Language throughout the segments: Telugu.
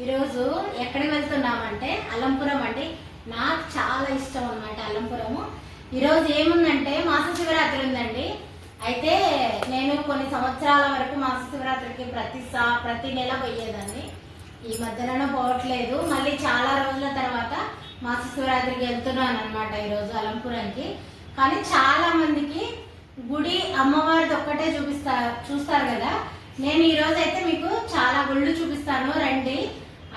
ఈరోజు ఎక్కడికి వెళ్తున్నామంటే అల్లంపురం అండి. నాకు చాలా ఇష్టం అన్నమాట అల్లంపురము. ఈరోజు ఏముందంటే మాస శివరాత్రి ఉందండి. అయితే నేను కొన్ని సంవత్సరాల వరకు మాస శివరాత్రికి ప్రతి నెల పోయేదాన్ని. ఈ మధ్యన పోవట్లేదు. మళ్ళీ చాలా రోజుల తర్వాత మాస శివరాత్రికి వెళ్తున్నాను అనమాట ఈరోజు అల్లంపురంకి. కానీ చాలా మందికి గుడి అమ్మవారిది ఒక్కటే చూస్తారు కదా. నేను ఈరోజు అయితే మీకు చాలా గుళ్ళు చూపిస్తాను రండి.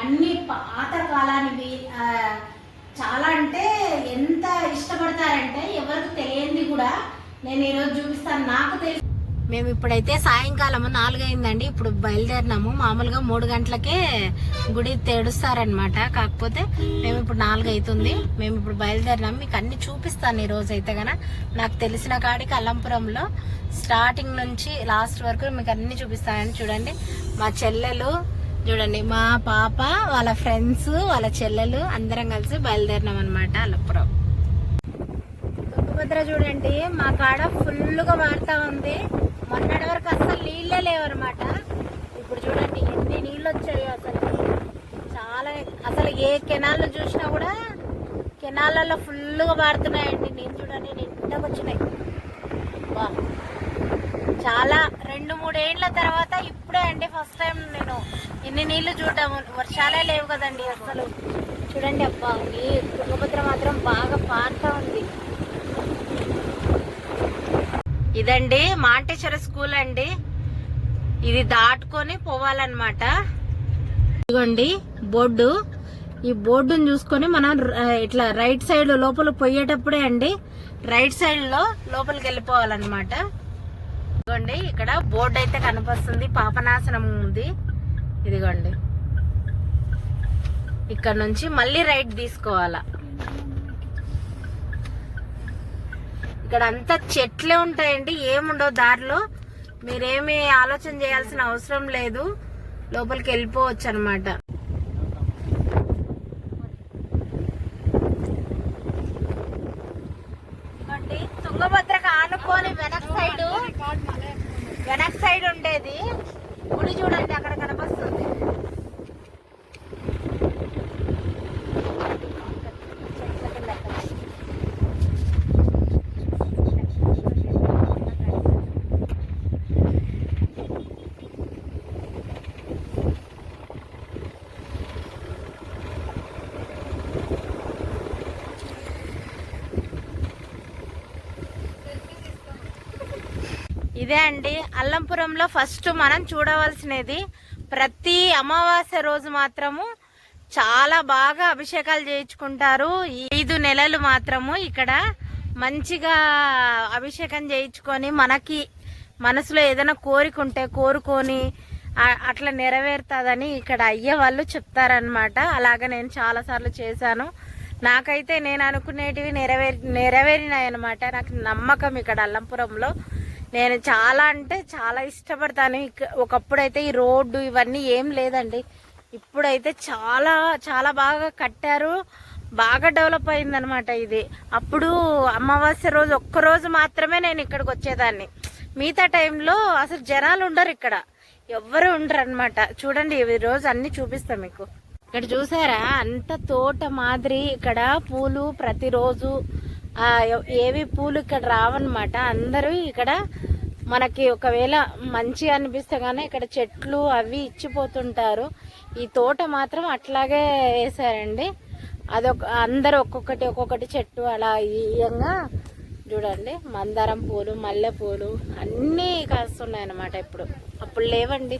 అన్ని పాత కాలానివి, చాలా అంటే ఎంత ఇష్టపడతారంటే ఎవరికి తెలియంది కూడా నేను ఈరోజు చూపిస్తాను. నాకు తెలిసి మేము ఇప్పుడైతే సాయంకాలం 4 అయిందండి. ఇప్పుడు బయలుదేరినాము. మామూలుగా 3 గంటలకే గుడి తెడుస్తారనమాట. కాకపోతే మేము ఇప్పుడు 4 అవుతుంది. మేము ఇప్పుడు బయలుదేరినాము. మీకు అన్ని చూపిస్తాను ఈరోజు అయితే కనుక. నాకు తెలిసిన కాడికి అల్లంపురంలో స్టార్టింగ్ నుంచి లాస్ట్ వరకు మీకు అన్ని చూపిస్తానని. చూడండి మా చెల్లెలు, చూడండి మా పాప, వాళ్ళ ఫ్రెండ్స్, వాళ్ళ చెల్లెలు అందరం కలిసి బయలుదేరినాం అనమాట అల్లంపురం. తుంగభద్ర చూడండి మా కాడ ఫుల్గా మారుతా ఉంది. మొన్నటి వరకు అసలు నీళ్ళే లేవన్నమాట. ఇప్పుడు చూడండి ఎన్ని నీళ్ళు వచ్చాయో. చాలా అసలు ఏ కెనాల్లో చూసినా కూడా కెనాలలో ఫుల్గా మారుతున్నాయండి. నీళ్ళు చూడండి నిండకు వచ్చినాయి. బా చాలా 2-3 ఏళ్ల తర్వాత ఇప్పుడే అండి ఫస్ట్ టైం నేను ఇన్ని నీళ్లు చూడటం. వర్షాలే లేవు కదండి అసలు. చూడండి అబ్బా, ఈ తుంగభద్ర మాత్రం బాగా పారుతా ఉంది. ఇదండి మాంటేశ్వర స్కూల్ అండి. ఇది దాటుకొని పోవాలన్నమాట. ఇదిగోండి బోర్డు. ఈ బోర్డుని చూసుకొని మనం ఇట్లా రైట్ సైడ్ లోపల పోయేటప్పుడే అండి రైట్ సైడ్ లో లోపలికి వెళ్ళిపోవాలన్నమాట. ఇదిగోండి ఇక్కడ బోర్డు అయితే కనిపిస్తుంది. పాపనాశనం ఉంది. ఇదిగోండి ఇక్కడ నుంచి మళ్ళీ రైట్ తీసుకోవాలా. ఇక్కడ అంతా చెట్లే ఉంటాయండి, ఏముండవు దారిలో. మీరేమి ఆలోచన చేయాల్సిన అవసరం లేదు, లోపలికి వెళ్ళిపోవచ్చు అనమాట. తుంగభద్రకు ఆనుకొని వెనక్ సైడ్ ఉండేది గుడి చూడండి అక్కడ కనిపిస్తుంది. ఇదే అండి అల్లంపురంలో ఫస్ట్ మనం చూడవలసినది. ప్రతి అమావాస్య రోజు మాత్రము చాలా బాగా అభిషేకాలు చేయించుకుంటారు. 5 నెలలు మాత్రము ఇక్కడ మంచిగా అభిషేకం చేయించుకొని మనకి మనసులో ఏదైనా కోరికుంటే కోరుకొని అట్లా నెరవేరుతుందని ఇక్కడ అయ్యే వాళ్ళు చెప్తారనమాట. అలాగా నేను చాలా సార్లు చేశాను. నాకైతే నేను అనుకునేటివి నెరవేరినాయి అనమాట. నాకు నమ్మకం ఇక్కడ అల్లంపురంలో. నేను చాలా అంటే చాలా ఇష్టపడతాను. ఒకప్పుడైతే ఈ రోడ్డు ఇవన్నీ ఏం లేదండి. ఇప్పుడైతే చాలా చాలా బాగా కట్టారు, బాగా డెవలప్ అయిందనమాట ఇది. అప్పుడు అమావాస్య రోజు ఒక్కరోజు మాత్రమే నేను ఇక్కడికి వచ్చేదాన్ని. మిగతా టైంలో అసలు జనాలు ఉండరు, ఇక్కడ ఎవ్వరు ఉండరు అనమాట. చూడండి ఈ రోజు అన్ని చూపిస్తాం మీకు. ఇక్కడ చూసారా అంత తోట మాదిరి. ఇక్కడ పూలు ప్రతిరోజు ఏవి పూలు ఇక్కడ రావన్నమాట. అందరూ ఇక్కడ మనకి ఒకవేళ మంచి అనిపిస్తే గానీ ఇక్కడ చెట్లు అవి ఇచ్చిపోతుంటారు. ఈ తోట మాత్రం అట్లాగే వేసారండి. అందరూ ఒక్కొక్కటి చెట్టు అలా ఇయంగా చూడండి. మందారం పూలు, మల్లె పూలు అన్నీ కాస్తున్నాయి అన్నమాట ఇప్పుడు. అప్పుడు లేవండి.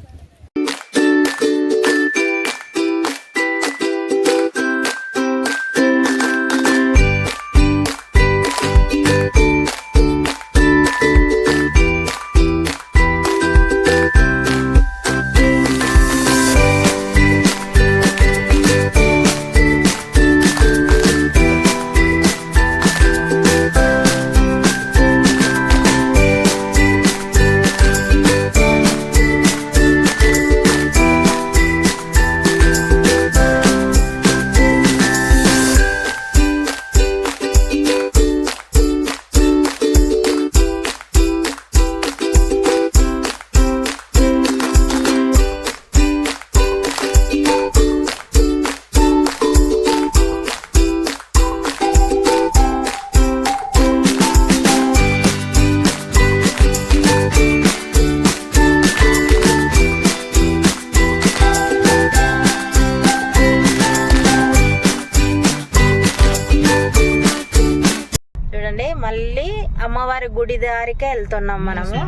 అమ్మవారి గుడి దారికే వెళ్తున్నాం మనము.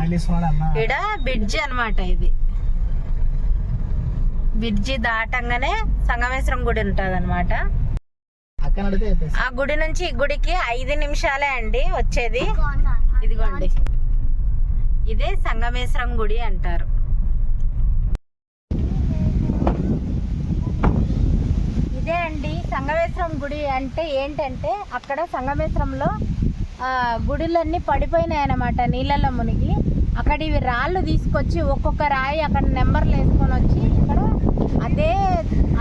ఇక్కడ బ్రిడ్జి అన్నమాట, ఇది బ్రిడ్జి దాటంగానే సంగమేశ్వరం గుడి ఉంటది అనమాట. ఆ గుడి నుంచి ఈ గుడికి 5 నిమిషాలే అండి వచ్చేది. ఇదిగోండి, ఇదే సంగమేశ్వరం గుడి అంటారు. ఇదే అండి సంగమేశ్వరం గుడి అంటే ఏంటంటే, అక్కడ సంగమేశ్వరంలో గుడిలన్నీ పడిపోయినాయి అన్నమాట నీళ్ళల్లో మునిగి. అక్కడ ఇవి రాళ్ళు తీసుకొచ్చి ఒక్కొక్క రాయి అక్కడ నెంబర్లు వేసుకొని వచ్చి ఇక్కడ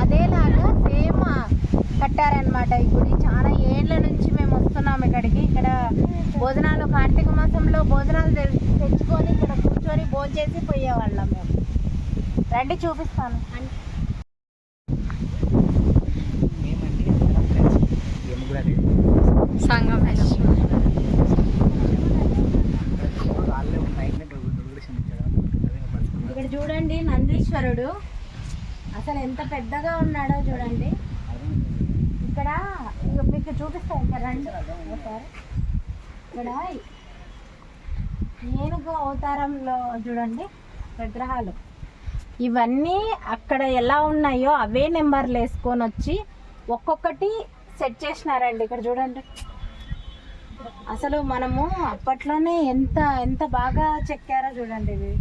అదేలాగా సేమ్ కట్టారనమాట ఈ గుడి. చాలా ఏళ్ళ నుంచి మేము వస్తున్నాం ఇక్కడికి. ఇక్కడ భోజనాలు కార్తీక మాసంలో భోజనాలు తెచ్చుకొని ఇక్కడ కూర్చొని భోంచేసి పోయేవాళ్ళం మేము. రండి చూపిస్తాను. ఇక్కడ చూడండి నందీశ్వరుడు అసలు ఎంత పెద్దగా ఉన్నాడో చూడండి. ఇక్కడ మీకు చూపిస్తాను, ఇక్కడ రండి ఒకసారి. ఇక్కడ ఏనుగు అవతారంలో చూడండి విగ్రహాలు. ఇవన్నీ అక్కడ ఎలా ఉన్నాయో అవే నెంబర్లు వేసుకొని వచ్చి ఒక్కొక్కటి సెట్ చేసినారండి. ఇక్కడ చూడండి, అసలు మనము అప్పట్లోనే ఎంత ఎంత బాగా చెక్కారో చూడండి. ఇవి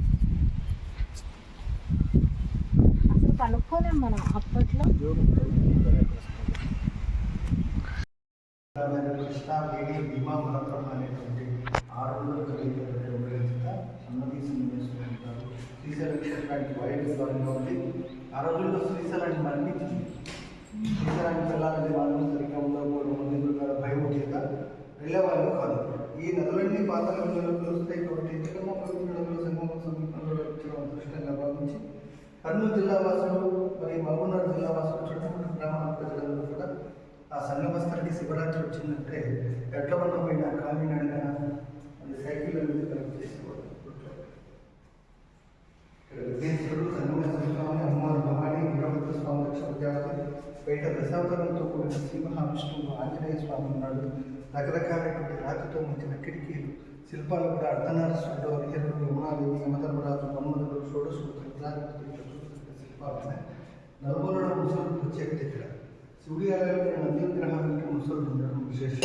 అసలు కనుక్కోలేం మనం అప్పట్లో. కృష్ణా వేడి భీమా మలక్రమ అనేటువంటి 600 కలిగిన అన్నదీసుకుంటారు. శ్రీశైల క్షేత్రానికి వైద్యంగా ఉంది. ఆ రోజుల్లో శ్రీశైలాన్ని మరణించింది. శ్రీశైలానికి వెళ్ళాలంటే వాళ్ళు సరిగ్గా ఉండకపోవడం, మంది భయం చేత వెళ్ళేవాళ్ళు కాదు. ఈ నదులన్నీ పాత నదులలో కలుస్తాయి కాబట్టి ఇంతకన్నా పవిత్ర నదుల సంగమం సమీపంలో వచ్చడం అదృష్టంగా భావించి కర్నూలు జిల్లా వాసులు మరియు మహబూబ్నగర్ జిల్లా వాసులు చుట్టుముట్టు గ్రామాల ప్రజలందరూ కూడా ఆ సంగమస్థలికి శివరాత్రి వచ్చిందంటే ఎట్ల వల్ల పోయినా కాలినడగా అది సైకిల్ అనేది కలెక్ట్ చేసేవాడు. విఘ్నేశ్వరుడు సంగమేశ్వరుడు అమ్మవారి భవాని వీరభద్ర స్వామి లక్ష్మీ బయట దశావతారంతో కూడిన శ్రీ మహావిష్ణువు ఆంజనేయ స్వామి ఉన్నాడు. రకరకాలైనటువంటి రాతితో ముంచిన కిటికీలు, శిల్పాలు కూడా అర్ధనారీశ్వరుడు, హరిహరుడు, యమునాదేవి, యమధర్మరాజు, మన్మధుడు, షోడశుడు శిల్పాలు ఉన్నాయి. నలుమూలలో ముసలు ప్రత్యేకత ఇక్కడ. శివుడి ఆలయంలో నంది విగ్రహాలంటే ముసలు ఉండడం విశేషం.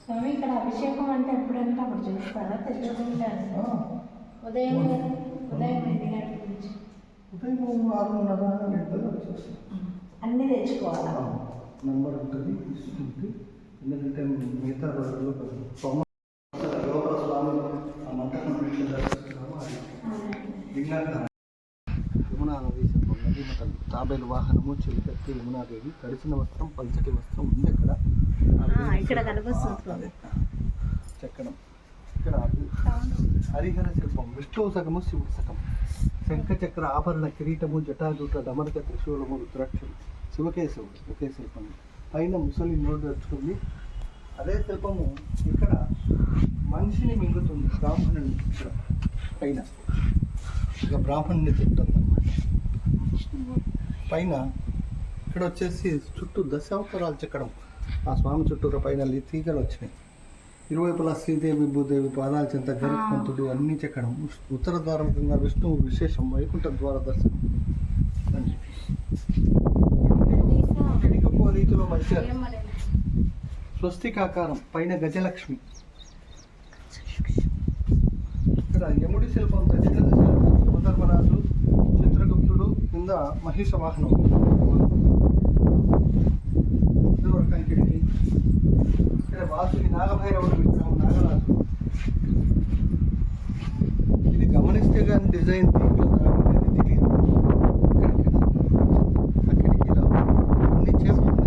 స్వామి ఇక్కడ అభిషేకం అంటే ఎప్పుడంటే అప్పుడు చూస్తారా? తెచ్చుకుంటారు ఉదయం 5 గంటల నుంచి ఉదయం 6:30 వచ్చేస్తాం. అన్నీ తెచ్చుకోవాలా? నంబర్ ఉంటుంది, తీసుకుంటే ఎందుకంటే మిగతా రోజుల్లో స్వామి ఆ మంటను దర్శిస్తున్నాము. అది విజ్ఞాన యమునా నది నదీ మతం తాబేలు వాహనము చెలికత్తి యమునాదేవి తడిసిన వస్త్రం పల్చటి వస్త్రం ఉంది అక్కడ. ఇక్కడ కనిపిస్తుంది చెక్కడం. ఇక్కడ హరిహర శిల్పం, విష్ణువు సగము శివుడు సగం. శంఖ చక్ర ఆభరణ కిరీటము జటాజూట డమరక త్రిశూలము రుద్రాక్షలు శివకేశవుడు ఒకే శిల్పం. పైన ముసలి నోరు తెచ్చుకుంది. అదే శిల్పము ఇక్కడ మనిషిని మింగుతుంది, బ్రాహ్మణుని. ఇక్కడ పైన ఇక బ్రాహ్మణుని తింటుంది అన్నమాట. పైన ఇక్కడ వచ్చేసి చుట్టూ దశావతారాలు చెక్కడం. ఆ స్వామి చుట్టూర పైన తీగలు వచ్చినాయి. ఇరువైపులా శ్రీదేవి భూదేవి పాదాల చెంత గరుత్మంతుడు అన్నీ చెక్కడం. ఉత్తర ద్వారం కింద విష్ణువు విశేషం, వైకుంఠ ద్వార దర్శనం. పిడికపు రీతిలో మంచిగా స్వస్తికాకారం, పైన గజలక్ష్మి. ఇక్కడ యముడి శిల్పం, దక్షిణ దశ యమధర్మరాజు, చిత్రగుప్తుడు, కింద మహిష వాహనం. కంకిడికి ఇక్కడ వాసుకి నాగభైరవుడు విగ్రహం, నాగరాజు. ఇది గమనిస్తే కానీ డిజైన్ దీంట్లో తెలియదు. అక్కడికి అన్ని చేపలు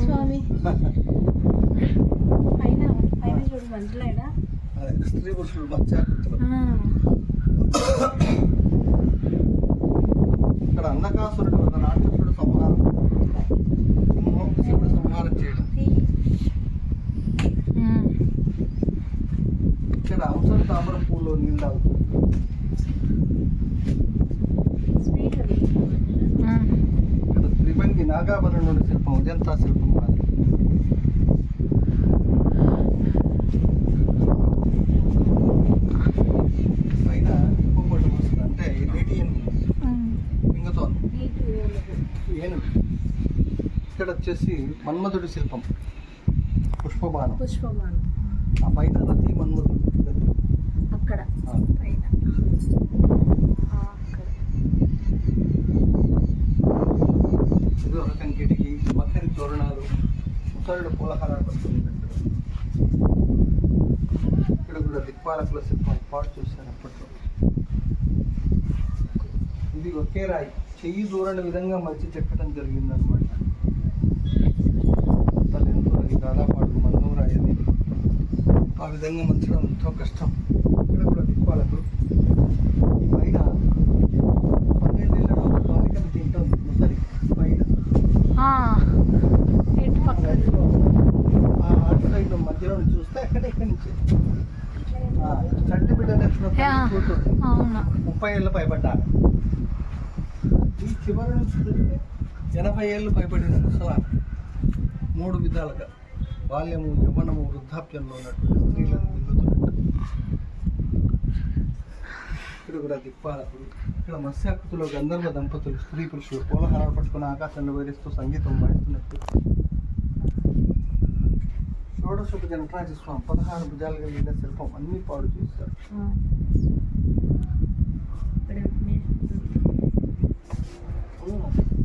స్వామి పైన చూడు మంచులేడా? అదే స్త్రీ పురుషులు మత్స్యాకృతులు. ఇక్కడ అంధకాసురుడు వద్ద రాక్షసుడు సంహారం, సింహం శివుడు సంహారం చేయడం. ఇక్కడ అవసరం తామర పూలు నీళ్ళు తాగుతుంది. ఇక్కడ త్రిభంగి నాగాభరణుడి శిల్పం, అజంతా శిల్పం కాదు. పైన హిప్పోపటమస్ అంటే నీటి మింగుతో ఏనుగు. ఇక్కడ వచ్చేసి మన్మధుడి శిల్పం, పుష్పబాణం. ఆ పైన రతి మన్మధుడు అక్కడ ఇది రకం కిటికీ, మక్కరి తోరణాలు, ముసళ్ళు పూలహారాలు పడుతుంది. ఇక్కడ కూడా దిక్పాలకుల శిల్పం పాటు చూశాను అప్పట్లో. ఇది ఒకే రాయి, చెయ్యి దూరని విధంగా మలిచి చెక్కడం జరిగిందనమాట. ఎంతో అది దాదాపు అడుగు మందం రాయేది, ఆ విధంగా మంచడం ఎంతో కష్టం. ఇక్కడ కూడా దిక్పాలకు ఈ పైన 12 ఏళ్ళ బాలికలు తింటుంది ముసలి పైన. అటు సైడ్ మధ్యలో చూస్తే ఇక్కడి నుంచి చంటి బిడ్డలు కూతురు 30 ఏళ్ళు పైబడ్డారు. ఈ చివరి నుంచి చూస్తే 80 ఏళ్ళు పైబడిన ముసలా 3 విధాలుగా బాల్యము, యవ్వనము, వృద్ధాప్యంలో ఉన్నటువంటి స్త్రీలను పొందుతున్నట్టు. ఇక్కడ కూడా దిక్పాలకుడు. ఇక్కడ మత్స్యాకృతిలో గంధర్వ దంపతులు, స్త్రీ పురుషులు పూలహారాలు పట్టుకుని ఆకాశంలో వేరిస్తూ సంగీతం వాయిస్తున్నట్టు. షోడశోప నటరాజ స్వామి 16 భుజాలు కలిగిన శిల్పం, అన్ని పాడు చేస్తారు.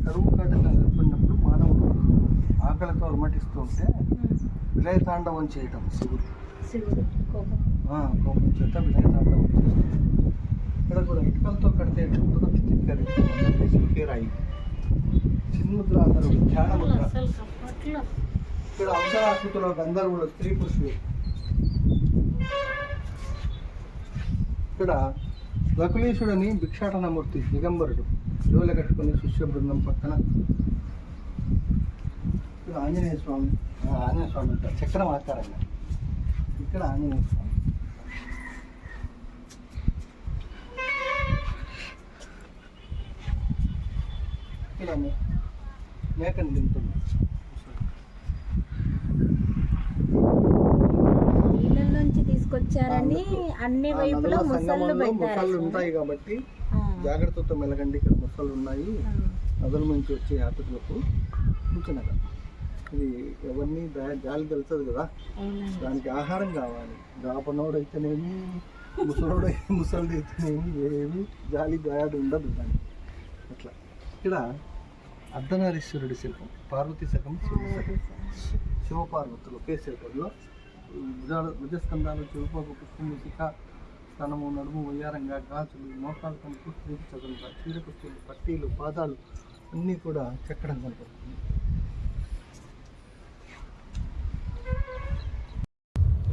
కరువు కాటలు ఏర్పడినప్పుడు మానవుడు ఆకలితో అలమటిస్తూ ఉంటే విలయతాండవం చేయటం శివుడు కోపం చేత విలయతాండవం చేస్తాం. ఇక్కడ కూడా ఇటుకలతో కడితే రాయి, చిన్ముద్రాధరుడు, ధ్యానముద్ర. ఇక్కడ అవసరాకృతిలో గంధర్వులు, స్త్రీ పురుషులు. ఇక్కడ లకులీశుడని భిక్షాటనమూర్తి దిగంబరుడు జోల కట్టుకుని శిష్య బృందం పక్కన. ఇక్కడ ఆంజనేయ స్వామి అంటారు చక్రం ఆకారంగా. ఇక్కడ ఆంజనేయ స్వామి. ఇక్కడ మేకని తింటుంది. నీళ్ళలోంచి తీసుకొచ్చారని అన్ని వైపులా ముసళ్ళు ఉంటాయి కాబట్టి జాగ్రత్తతో మెలగండి. ఇక్కడ ముసళ్ళు ఉన్నాయి, నదుల నుంచి వచ్చే యాత్రికులకు ఉంచినగా. ఇది ఎవరిని జాలి తెలుస్తుంది కదా, దానికి ఆహారం కావాలి. గాపనోడైతేనేమి, ముసలుడు అయితేనేమి ఏమి జాలి గాయాడు ఉండదు దానికి. అట్లా ఇక్కడ అర్ధనారీశ్వరుడి శిల్పం, పార్వతీ శకం, శివపార్వతులు ఒకే శిల్పంలో. భుజస్కంధాలు, చెవుపోకు, పుష్పము, శిఖ, స్తనము, నడుము, వయ్యారంగా, గాజులు, మోకాలు కంపు, స్త్రీకి చదువుగా, చీరకుర్చీలు, పట్టీలు, పాదాలు అన్నీ కూడా చెక్కడం కనపడుతుంది.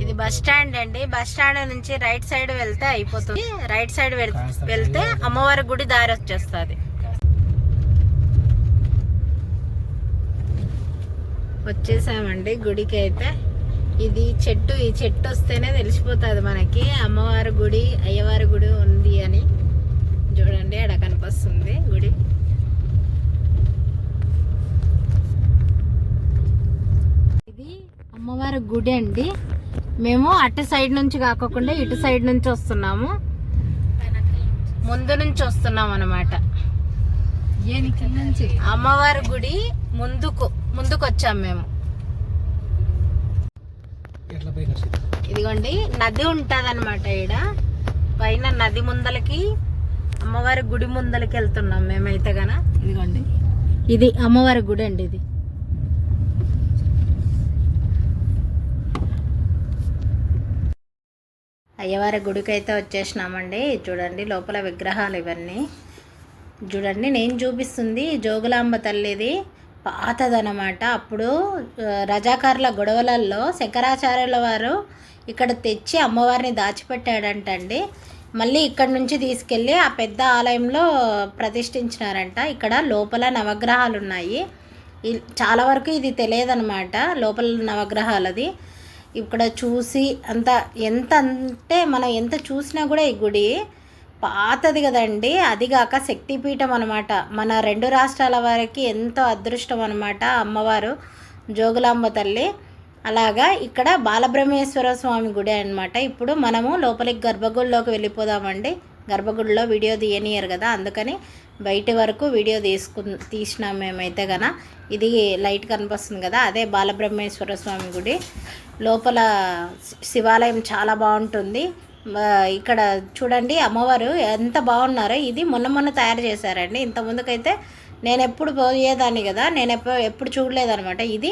ఇది బస్ స్టాండ్ అండి. బస్ స్టాండ్ నుంచి రైట్ సైడ్ వెళ్తే అయిపోతుంది. రైట్ సైడ్ వెళ్తే అమ్మవారి గుడి దారి వచ్చేస్తుంది. వచ్చేసామండి గుడికి. అయితే ఇది చెట్టు, ఈ చెట్టు వస్తేనే తెలిసిపోతుంది మనకి అమ్మవారి గుడి, అయ్యవారి గుడి ఉంది అని. చూడండి అక్కడ కనిపిస్తుంది గుడి. ఇది అమ్మవారి గుడి అండి. మేము అటు సైడ్ నుంచి కాకుండా ఇటు సైడ్ నుంచి వస్తున్నాము, ముందు నుంచి వస్తున్నాం అన్నమాట. అమ్మవారి గుడి ముందుకు వచ్చాము మేము. ఇదిగోండి నది ఉంటది అనమాట. ఈడ పైన నది ముందలకి, అమ్మవారి గుడి ముందలకి వెళ్తున్నాం మేమైతే గన. ఇదిగోండి ఇది అమ్మవారి గుడి అండి. ఇది అయ్యవారి గుడికి అయితే వచ్చేసినామండి. చూడండి లోపల విగ్రహాలు ఇవన్నీ. చూడండి నేను చూపిస్తుంది జోగులాంబ తల్లిది, పాతదనమాట. అప్పుడు రజాకారుల గొడవలలో శంకరాచార్యుల వారు ఇక్కడ తెచ్చి అమ్మవారిని దాచిపెట్టాడంటండి. మళ్ళీ ఇక్కడ నుంచి తీసుకెళ్ళి ఆ పెద్ద ఆలయంలో ప్రతిష్ఠించినారంట. ఇక్కడ లోపల నవగ్రహాలు ఉన్నాయి. చాలా వరకు ఇది తెలియదన్నమాట, లోపల నవగ్రహాలది. ఇక్కడ చూసి ఎంత అంటే మనం ఎంత చూసినా కూడా ఈ గుడి పాతది కదండి. అదిగాక శక్తిపీఠం అనమాట. మన 2 రాష్ట్రాల వారికి ఎంతో అదృష్టం అనమాట అమ్మవారు జోగులాంబ తల్లి. అలాగా ఇక్కడ బాలబ్రహ్మేశ్వర స్వామి గుడి అనమాట. ఇప్పుడు మనము లోపలికి గర్భగుడిలోకి వెళ్ళిపోదామండి. గర్భగుడిలో వీడియో తీయనియరు కదా, అందుకని బయటి వరకు వీడియో తీసినాం మేమైతే గన. ఇది లైట్ కనిపిస్తుంది కదా, అదే బాలబ్రహ్మేశ్వర స్వామి గుడి. లోపల శివాలయం చాలా బాగుంటుంది. ఇక్కడ చూడండి అమ్మవారు ఎంత బాగున్నారో. ఇది మొన్న తయారు చేశారండి. ఇంతకుముందుకైతే నేను ఎప్పుడు పోయేదాన్ని కదా, నేను ఎప్పుడు చూడలేదనమాట. ఇది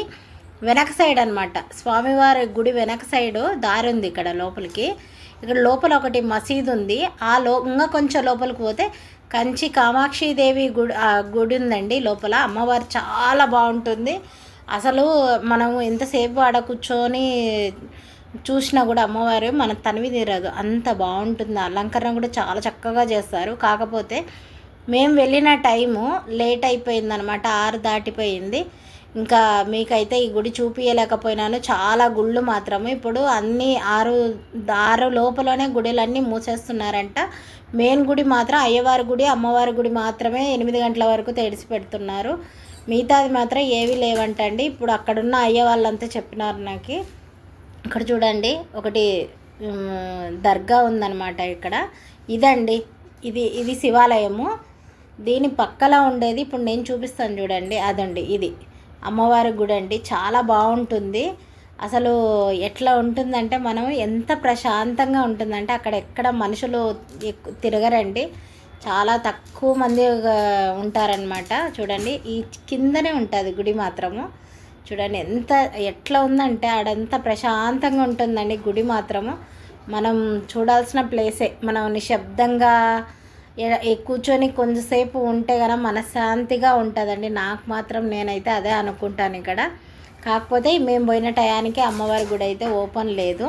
వెనక సైడ్ అనమాట, స్వామివారి గుడి వెనక సైడు దారి ఉంది ఇక్కడ లోపలికి. ఇక్కడ లోపల ఒకటి మసీదు ఉంది. ఇంకా కొంచెం లోపలికి పోతే కంచి కామాక్షిదేవి గుడి ఉందండి లోపల. అమ్మవారు చాలా బాగుంటుంది అసలు. మనము ఎంతసేపు ఆడ కూర్చొని చూసినా కూడా అమ్మవారు మన తనివి తీరదు, అంత బాగుంటుంది. అలంకరణ కూడా చాలా చక్కగా చేస్తారు. కాకపోతే మేము వెళ్ళిన టైము లేట్ అయిపోయిందనమాట, 6 దాటిపోయింది. ఇంకా మీకైతే ఈ గుడి చూపించలేకపోయినాను. చాలా గుళ్ళు మాత్రము ఇప్పుడు అన్నీ 6 లోపలనే గుడిలన్నీ మూసేస్తున్నారంట. మెయిన్ గుడి మాత్రం అయ్యవారి గుడి, అమ్మవారి గుడి మాత్రమే 8 గంటల వరకు తెడిచి పెడుతున్నారు. మిగతాది మాత్రం ఏవి లేవంటండి. ఇప్పుడు అక్కడున్న అయ్య వాళ్ళంతా చెప్పినారు నాకు. ఇక్కడ చూడండి ఒకటి దర్గా ఉందన్నమాట ఇక్కడ. ఇదండి ఇది శివాలయము. దీని పక్కలో ఉండేది ఇప్పుడు నేను చూపిస్తాను చూడండి, అదండి ఇది అమ్మవారి గుడి అండి. చాలా బాగుంటుంది అసలు. ఎట్లా ఉంటుందంటే మనం ఎంత ప్రశాంతంగా ఉంటుందంటే అక్కడ ఎక్కడ మనుషులు తిరగరండి, చాలా తక్కువ మంది ఉంటారనమాట. చూడండి ఈ కిందనే ఉంటుంది గుడి మాత్రము. చూడండి ఎట్లా ఉందంటే ఆడంతా ప్రశాంతంగా ఉంటుందండి గుడి మాత్రము. మనం చూడాల్సిన ప్లేసే. మనం నిశ్శబ్దంగా కూర్చొని కొంచెంసేపు ఉంటే కనుక మనశ్శాంతిగా ఉంటుందండి. నాకు మాత్రం నేనైతే అదే అనుకుంటాను ఇక్కడ. కాకపోతే మేము పోయిన టయానికి అమ్మవారి గుడి అయితే ఓపెన్ లేదు.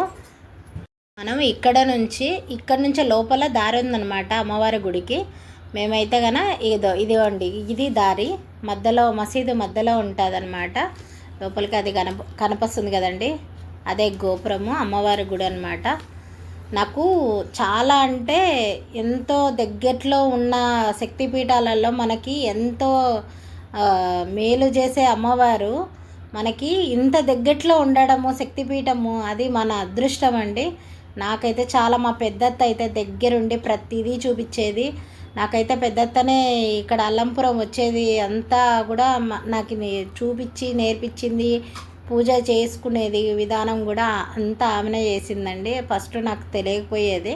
మనం ఇక్కడ నుంచి లోపల దారి ఉందన్నమాట అమ్మవారి గుడికి. మేమైతే కనుక ఇదిగోండి ఇది దారి మధ్యలో, మసీదు మధ్యలో ఉంటుంది అనమాట. లోపలికి అది కనిపిస్తుంది కదండి, అదే గోపురము అమ్మవారి గుడి అనమాట. నాకు చాలా అంటే ఎంతో దగ్గరలో ఉన్న శక్తిపీఠాలలో మనకి ఎంతో మేలు చేసే అమ్మవారు మనకి ఇంత దగ్గరలో ఉండడము శక్తిపీఠము, అది మన అదృష్టం అండి. నాకైతే చాలా, మా పెద్దత్త అయితే దగ్గరుండి ప్రతిదీ చూపించేది. నాకైతే పెద్దత్తనే ఇక్కడ అల్లంపురం వచ్చేది అంతా కూడా నాకు చూపించి నేర్పించింది. పూజ చేసుకునేది విధానం కూడా అంతా ఆమెనే చేసిందండి. ఫస్ట్ నాకు తెలియకపోయేది.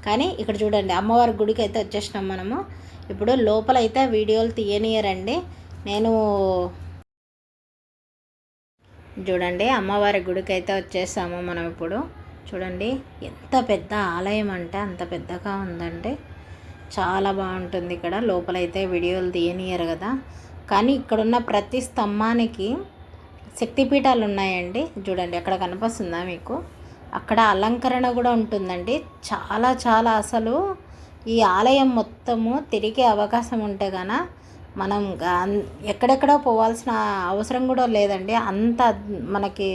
కానీ ఇక్కడ చూడండి అమ్మవారి గుడికి అయితే వచ్చేసినాం మనము. ఇప్పుడు లోపలైతే వీడియోలు తీయనీయరండి. నేను చూడండి అమ్మవారి గుడికి అయితే వచ్చేసాము మనం ఇప్పుడు. చూడండి ఎంత పెద్ద ఆలయం అంటే అంత పెద్దగా ఉందండి. చాలా బాగుంటుంది ఇక్కడ. లోపలైతే వీడియోలు తీయనీయరు కదా, కానీ ఇక్కడున్న ప్రతి స్తంభానికి శక్తిపీఠాలు ఉన్నాయండి. చూడండి అక్కడ కనిపిస్తుందా మీకు, అక్కడ అలంకరణ కూడా ఉంటుందండి. చాలా అసలు ఈ ఆలయం మొత్తము తిరిగే అవకాశం ఉంటే కనుక మనం ఎక్కడెక్కడో పోవాల్సిన అవసరం కూడా లేదండి. మనకి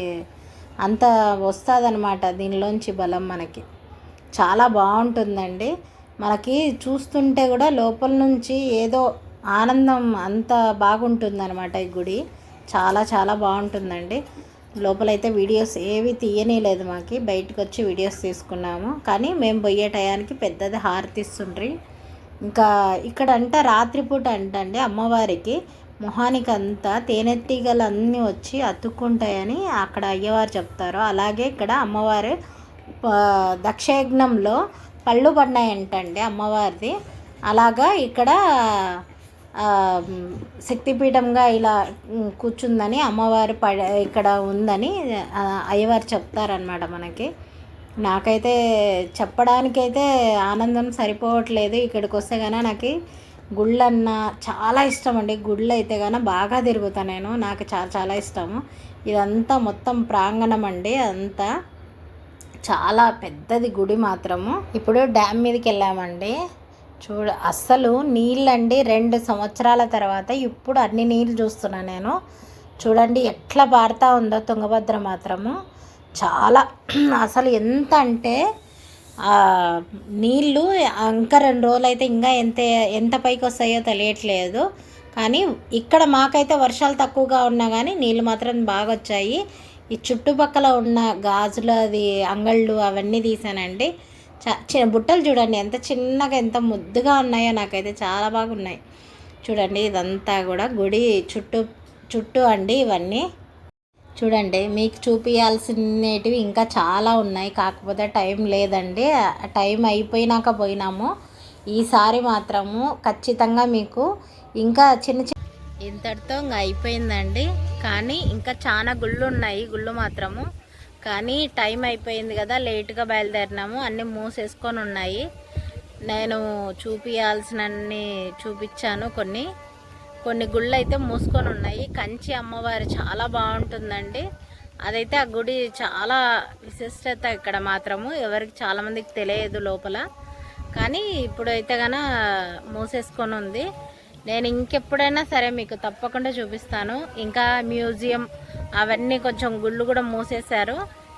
అంత వస్తుందన్నమాట దీనిలోంచి బలం మనకి. చాలా బాగుంటుందండి. మనకి చూస్తుంటే కూడా లోపల నుంచి ఏదో ఆనందం, అంత బాగుంటుందన్నమాట ఈ గుడి. చాలా బాగుంటుందండి. లోపలైతే వీడియోస్ ఏవి తీయనీలేదు మాకు, బయటకు వచ్చి వీడియోస్ తీసుకున్నాము. కానీ మేము పోయే టయానికి పెద్దది హారతి ఇస్తుండ్రి. ఇంకా ఇక్కడ రాత్రిపూట అంటండి అమ్మవారికి మొహానికి అంతా తేనెటీగలు అన్నీ వచ్చి అతుక్కుంటాయని అక్కడ అయ్యవారు చెప్తారు. అలాగే ఇక్కడ అమ్మవారు దక్షయజ్ఞంలో పళ్ళు పడినాయంటండి అమ్మవారిది. అలాగా ఇక్కడ శక్తిపీఠంగా ఇలా కూర్చుందని అమ్మవారు ఇక్కడ ఉందని అయ్యవారు చెప్తారనమాట మనకి. నాకైతే చెప్పడానికైతే ఆనందం సరిపోవట్లేదు. ఇక్కడికి వస్తే కానీ నాకు గుళ్ళన్నా చాలా ఇష్టం అండి. గుళ్ళు అయితే కానీ బాగా తిరుగుతాను నేను, నాకు చాలా ఇష్టము. ఇదంతా మొత్తం ప్రాంగణం అండి. అంతా చాలా పెద్దది గుడి మాత్రము. ఇప్పుడు డ్యామ్ మీదకి వెళ్ళామండి. అస్సలు నీళ్ళండి 2 సంవత్సరాల తర్వాత ఇప్పుడు అన్ని నీళ్ళు చూస్తున్నా నేను. చూడండి ఎట్లా పారుతూ ఉందో తుంగభద్ర మాత్రము. చాలా అసలు ఎంత అంటే నీళ్ళు ఇంకా 2 రోజులు అయితే ఇంకా ఎంత పైకి వస్తాయో తెలియట్లేదు. కానీ ఇక్కడ మాకైతే వర్షాలు తక్కువగా ఉన్నా కానీ నీళ్ళు మాత్రం బాగా వచ్చాయి. ఈ చుట్టుపక్కల ఉన్న గాజులది అంగళ్ళు అవన్నీ తీసానండి. చిన్న బుట్టలు చూడండి ఎంత చిన్నగా ఎంత ముద్దుగా ఉన్నాయో, నాకైతే చాలా బాగున్నాయి. చూడండి ఇదంతా కూడా గుడి చుట్టూ అండి ఇవన్నీ. చూడండి మీకు చూపించాల్సినవి ఇంకా చాలా ఉన్నాయి, కాకపోతే టైం లేదండి. టైం అయిపోయినాక పోయినాము. ఈసారి మాత్రము ఖచ్చితంగా మీకు ఇంకా ఇంతటితో ఇంకా అయిపోయిందండి. కానీ ఇంకా చాలా గుళ్ళు ఉన్నాయి, గుళ్ళు మాత్రము. కానీ టైం అయిపోయింది కదా, లేట్గా బయలుదేరినాము, అన్నీ మూసేసుకొని ఉన్నాయి. నేను చూపించాల్సినన్ని చూపించాను. కొన్ని గుళ్ళు అయితే మూసుకొని ఉన్నాయి. కంచి అమ్మవారు చాలా బాగుంటుందండి. అదైతే ఆ గుడి చాలా విశిష్టత ఇక్కడ మాత్రము. ఎవరికి చాలామందికి తెలియదు లోపల. కానీ ఇప్పుడైతే కన్నా మూసేసుకొని ఉంది. నేను ఇంకెప్పుడైనా సరే మీకు తప్పకుండా చూపిస్తాను. ఇంకా మ్యూజియం అవన్నీ కొంచెం గుళ్ళు కూడా మూసేశారు,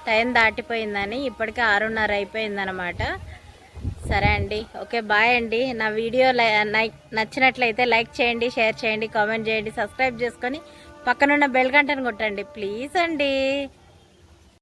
టైం దాటిపోయిందని. ఇప్పటికే 6:30 అయిపోయిందనమాట. సరే అండి, ఓకే, బాయ్ అండి. నా వీడియో నచ్చినట్లయితే లైక్ చేయండి, షేర్ చేయండి, కామెంట్ చేయండి, సబ్స్క్రైబ్ చేసుకొని పక్కనున్న బెల్ గంటను కొట్టండి ప్లీజ్ అండి.